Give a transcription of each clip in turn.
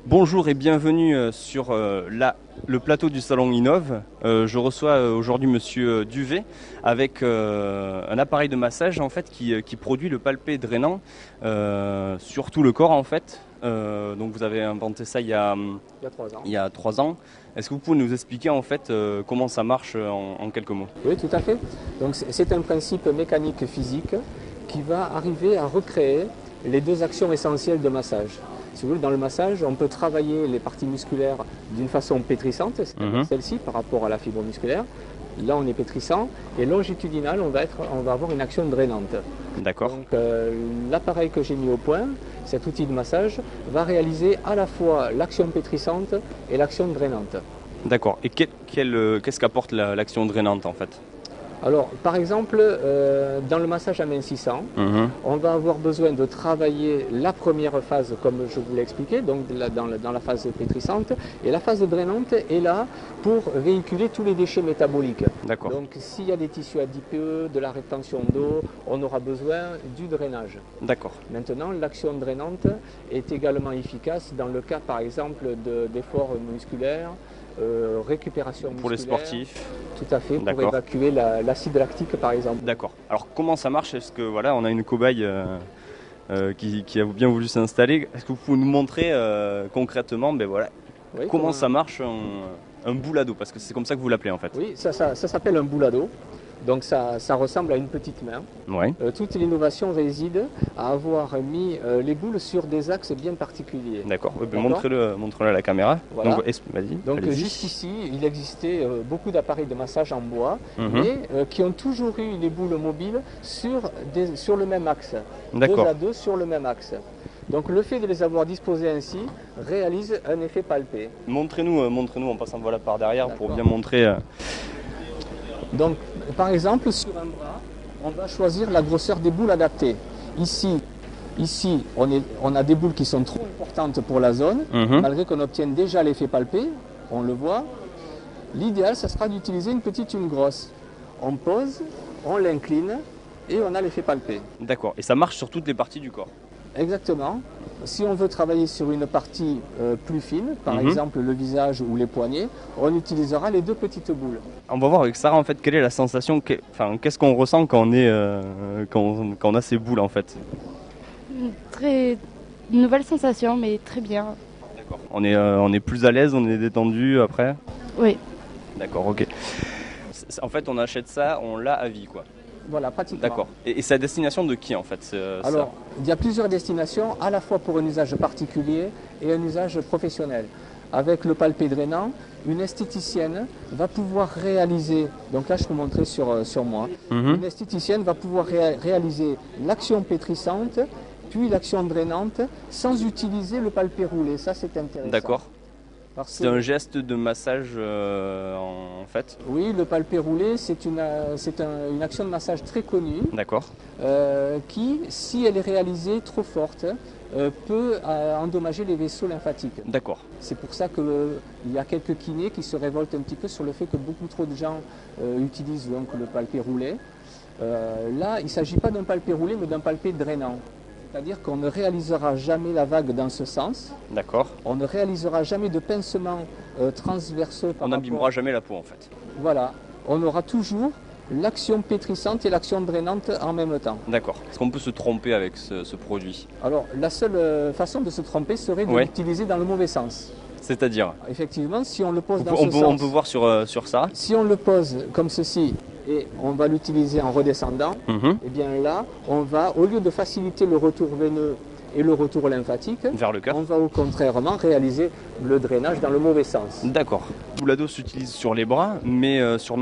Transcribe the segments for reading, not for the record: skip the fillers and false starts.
Bonjour et bienvenue sur le plateau du salon Innov. Je reçois aujourd'hui Monsieur Duvet avec un appareil de massage en fait qui produit le palpé drainant sur tout le corps en fait. Donc vous avez inventé ça Il y a 3 ans. il y a 3 ans. Est-ce que vous pouvez nous expliquer en fait comment ça marche en quelques mots? Oui, tout à fait. Donc c'est un principe mécanique physique qui va arriver à recréer les deux actions essentielles de massage. Si vous voulez, dans le massage, on peut travailler les parties musculaires d'une façon pétrissante, c'est-à-dire celle-ci par rapport à la fibre musculaire. Là, on est pétrissant et longitudinal, on va avoir une action drainante. D'accord. Donc l'appareil que j'ai mis au point, cet outil de massage, va réaliser à la fois l'action pétrissante et l'action drainante. D'accord. Et qu'est-ce qu'apporte l'action drainante en fait? Alors, par exemple, dans le massage amincissant, on va avoir besoin de travailler la première phase, comme je vous l'ai expliqué, donc dans la phase pétrissante, et la phase drainante est là pour véhiculer tous les déchets métaboliques. D'accord. Donc, s'il y a des tissus adipeux, de la rétention d'eau, on aura besoin du drainage. D'accord. Maintenant, l'action drainante est également efficace dans le cas, par exemple, d'efforts musculaires, récupération musculaire. Pour les sportifs. Tout à fait, pour D'accord. évacuer l'acide lactique par exemple. D'accord. Alors comment ça marche? Est-ce que voilà, on a une cobaye qui a bien voulu s'installer. Est-ce que vous pouvez nous montrer concrètement, Oui, comment ça marche un boule à dos? Parce que c'est comme ça que vous l'appelez en fait. Oui, ça s'appelle un boule à dos. Donc ça ressemble à une petite main. Ouais. Toute l'innovation réside à avoir mis les boules sur des axes bien particuliers. D'accord. D'accord. Montrez-le à la caméra. Voilà. Donc, vas-y. Donc allez-y. jusqu'ici, il existait beaucoup d'appareils de massage en bois, Mhm. mais qui ont toujours eu les boules mobiles sur le même axe. D'accord. Deux à deux sur le même axe. Donc le fait de les avoir disposées ainsi réalise un effet palpé. Montrez-nous en passant voilà par derrière pour D'accord. bien montrer. Donc, par exemple, sur un bras, on va choisir la grosseur des boules adaptées. Ici, on a des boules qui sont trop importantes pour la zone, Mhm. malgré qu'on obtienne déjà l'effet palpé, on le voit. L'idéal, ce sera d'utiliser une petite, une grosse. On pose, on l'incline et on a l'effet palpé. D'accord. Et ça marche sur toutes les parties du corps. Exactement. Si on veut travailler sur une partie plus fine, par Mhm. exemple le visage ou les poignets, on utilisera les deux petites boules. On va voir avec Sarah en fait quelle est la sensation, qu'est-ce qu'on ressent quand quand on a ces boules en fait. Une nouvelle sensation, mais très bien. D'accord. On est plus à l'aise, on est détendu après. Oui, D'accord, ok. En fait, on achète ça, on l'a à vie, quoi. Voilà, pratiquement. D'accord. Et c'est à destination de qui, en fait ça Alors, il y a plusieurs destinations, à la fois pour un usage particulier et un usage professionnel. Avec le palpé drainant, une esthéticienne va pouvoir réaliser, donc là je peux montrer sur moi, Mhm. une esthéticienne va pouvoir réaliser l'action pétrissante, puis l'action drainante, sans utiliser le palpé roulé. Ça c'est intéressant. D'accord. Parce C'est que- un geste de massage, en fait. Oui, le palpé roulé, c'est une action de massage très connue. D'accord. Qui, si elle est réalisée trop forte, peut endommager les vaisseaux lymphatiques. D'accord. C'est pour ça qu'il y a quelques kinés qui se révoltent un petit peu sur le fait que beaucoup trop de gens utilisent donc le palpé roulé. Là, il ne s'agit pas d'un palpé roulé, mais d'un palpé drainant. C'est-à-dire qu'on ne réalisera jamais la vague dans ce sens. D'accord. On ne réalisera jamais de pincements transversaux par On rapport- n'abîmera jamais la peau, en fait. Voilà. On aura toujours l'action pétrissante et l'action drainante en même temps. D'accord. Est-ce qu'on peut se tromper avec ce produit? Alors, la seule façon de se tromper serait de Ouais. l'utiliser dans le mauvais sens. C'est-à-dire, Effectivement, si on le pose dans on ce peut sens, voir sur ça. si on le pose comme ceci et on va l'utiliser en redescendant, Mhm. et bien là, on va, au lieu de faciliter le retour veineux et le retour lymphatique, Vers le cœur. on va au contrairement réaliser le drainage dans le mauvais sens. D'accord. Le boule à dos s'utilise sur les bras, mais sur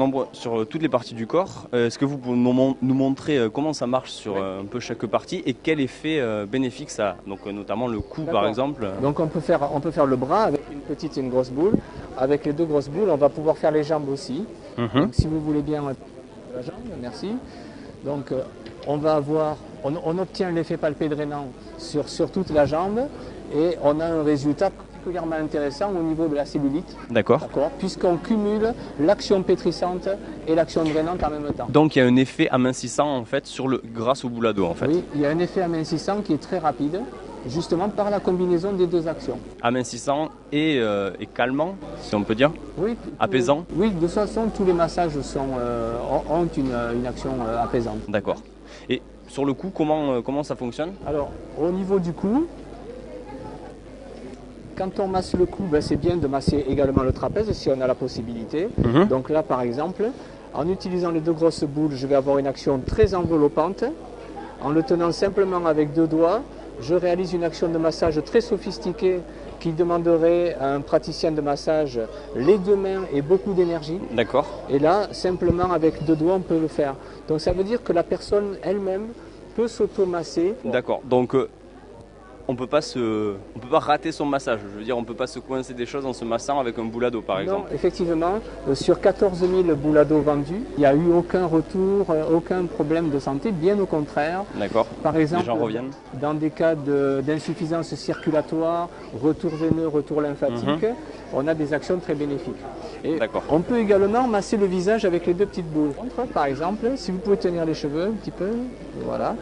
toutes les parties du corps. Est-ce que vous pouvez nous montrer comment ça marche sur un peu chaque partie et quel effet bénéfique ça a? Donc notamment le cou par D'accord. exemple. Donc on peut faire le bras avec une petite et une grosse boule. Avec les deux grosses boules, on va pouvoir faire les jambes aussi. Mhm. Donc, si vous voulez bien la jambe, merci. Donc on obtient l'effet palpé drainant sur toute la jambe et on a un résultat particulièrement intéressant au niveau de la cellulite, D'accord. d'accord, puisqu'on cumule l'action pétrissante et l'action drainante en même temps. Donc il y a un effet amincissant en fait grâce au boule à dos en fait. Oui, il y a un effet amincissant qui est très rapide justement par la combinaison des deux actions. Amincissant et calmant, si on peut dire. Oui, Apaisant. Oui, de toute façon, tous les massages ont une action apaisante. D'accord. Et sur le cou, comment ça fonctionne? Alors, au niveau du cou, quand on masse le cou, c'est bien de masser également le trapèze si on a la possibilité. Donc là, par exemple, en utilisant les deux grosses boules, je vais avoir une action très enveloppante. En le tenant simplement avec deux doigts, je réalise une action de massage très sophistiquée qui demanderait à un praticien de massage les deux mains et beaucoup d'énergie. D'accord. Et là, simplement avec deux doigts, on peut le faire. Donc ça veut dire que la personne elle-même peut s'auto-masser. D'accord. Donc on peut pas rater son massage. Je veux dire, on peut pas se coincer des choses en se massant avec un boulado, par exemple. Non, effectivement, sur 14 000 boulados vendus, il n'y a eu aucun retour, aucun problème de santé, bien au contraire. D'accord. Par exemple, les gens reviennent. Dans des cas d'insuffisance circulatoire, retour veineux, retour lymphatique, on a des actions très bénéfiques. Et on peut également masser le visage avec les deux petites boules. Par exemple, si vous pouvez tenir les cheveux un petit peu, voilà.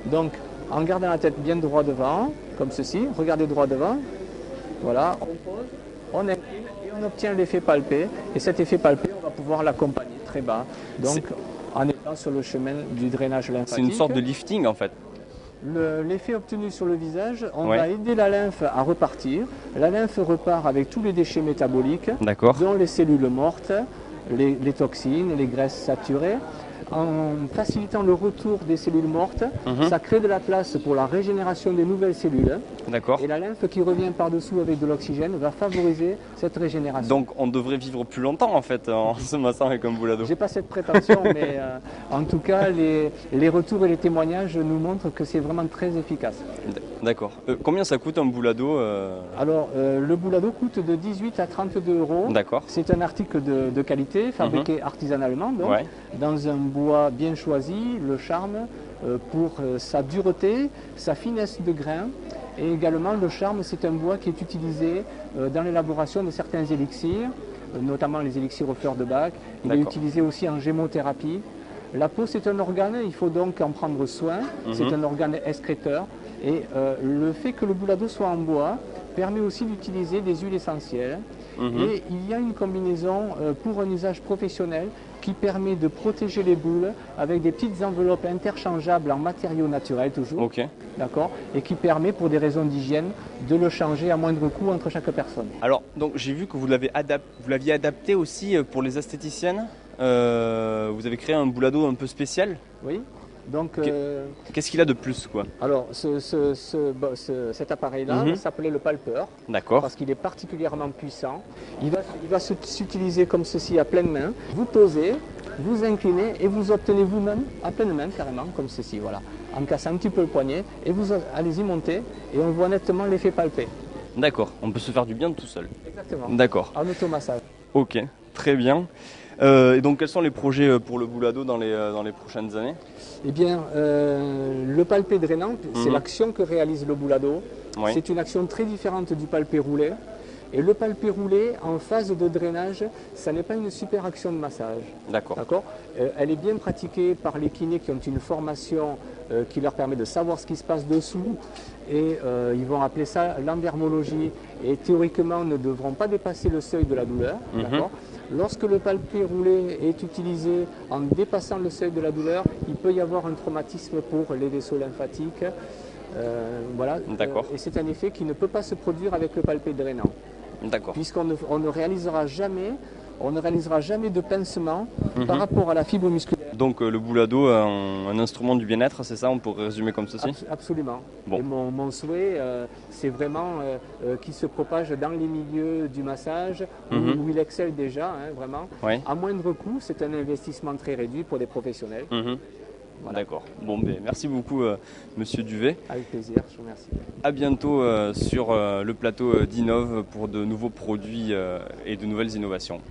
Donc, en gardant la tête bien droit devant, comme ceci, regardez droit devant, voilà, on pose, on incline et on obtient l'effet palpé. Et cet effet palpé, on va pouvoir l'accompagner très bas, donc en étant sur le chemin du drainage lymphatique. C'est une sorte de lifting en fait. L'effet obtenu sur le visage, on va aider la lymphe à repartir. La lymphe repart avec tous les déchets métaboliques, dont les cellules mortes, les toxines, les graisses saturées. En facilitant le retour des cellules mortes, ça crée de la place pour la régénération des nouvelles cellules. D'accord. Et la lymphe qui revient par-dessous avec de l'oxygène va favoriser cette régénération. Donc on devrait vivre plus longtemps en fait en se massant avec un boulado. J'ai pas cette prétention, mais en tout cas les retours et les témoignages nous montrent que c'est vraiment très efficace. D'accord. Combien ça coûte un boulado Alors le boulado coûte de 18 à 32 euros. D'accord. C'est un article de qualité, fabriqué artisanalement, donc, dans un bois bien choisi, le charme, pour sa dureté, sa finesse de grain. Et également, le charme, c'est un bois qui est utilisé dans l'élaboration de certains élixirs, notamment les élixirs aux fleurs de bac. Il est utilisé aussi en gémothérapie. La peau, c'est un organe, il faut donc en prendre soin. C'est un organe excréteur. Et le fait que le boulado soit en bois permet aussi d'utiliser des huiles essentielles. Et il y a une combinaison pour un usage professionnel qui permet de protéger les boules avec des petites enveloppes interchangeables en matériaux naturels toujours, d'accord, et qui permet pour des raisons d'hygiène de le changer à moindre coût entre chaque personne. Alors donc j'ai vu que vous l'aviez adapté aussi pour les esthéticiennes. Vous avez créé un boulado un peu spécial. Oui. Donc, qu'est-ce qu'il a de plus quoi? Alors cet appareil-là s'appelait le palpeur. D'accord. Parce qu'il est particulièrement puissant. Il va s'utiliser comme ceci à pleine main. Vous posez, vous inclinez et vous obtenez vous-même à pleine main carrément comme ceci, voilà. En cassant un petit peu le poignet et vous allez-y monter et on voit nettement l'effet palpé. D'accord. On peut se faire du bien tout seul. Exactement. D'accord. En automassage. Ok, très bien. Et donc quels sont les projets pour le boulado dans les prochaines années? Eh bien, le palpé drainant, c'est l'action que réalise le boulado. C'est une action très différente du palpé roulé. Et le palpé roulé, en phase de drainage, ça n'est pas une super action de massage. D'accord. Elle est bien pratiquée par les kinés qui ont une formation qui leur permet de savoir ce qui se passe dessous. Et ils vont appeler ça l'endermologie. Et théoriquement, ne devront pas dépasser le seuil de la douleur. Lorsque le palpé roulé est utilisé en dépassant le seuil de la douleur, il peut y avoir un traumatisme pour les vaisseaux lymphatiques. Voilà. Et c'est un effet qui ne peut pas se produire avec le palpé drainant. Puisqu'on ne réalisera jamais de pincement par rapport à la fibre musculaire. Donc le boulado, un instrument du bien-être, c'est ça? On pourrait résumer comme ceci? Absolument. Bon. Et mon souhait, c'est vraiment qu'il se propage dans les milieux du massage, où il excelle déjà, vraiment. À moindre coût, c'est un investissement très réduit pour des professionnels. Voilà. D'accord. Bon, merci beaucoup, Monsieur Duvet. Avec plaisir, je vous remercie. À bientôt sur le plateau d'Innov pour de nouveaux produits et de nouvelles innovations.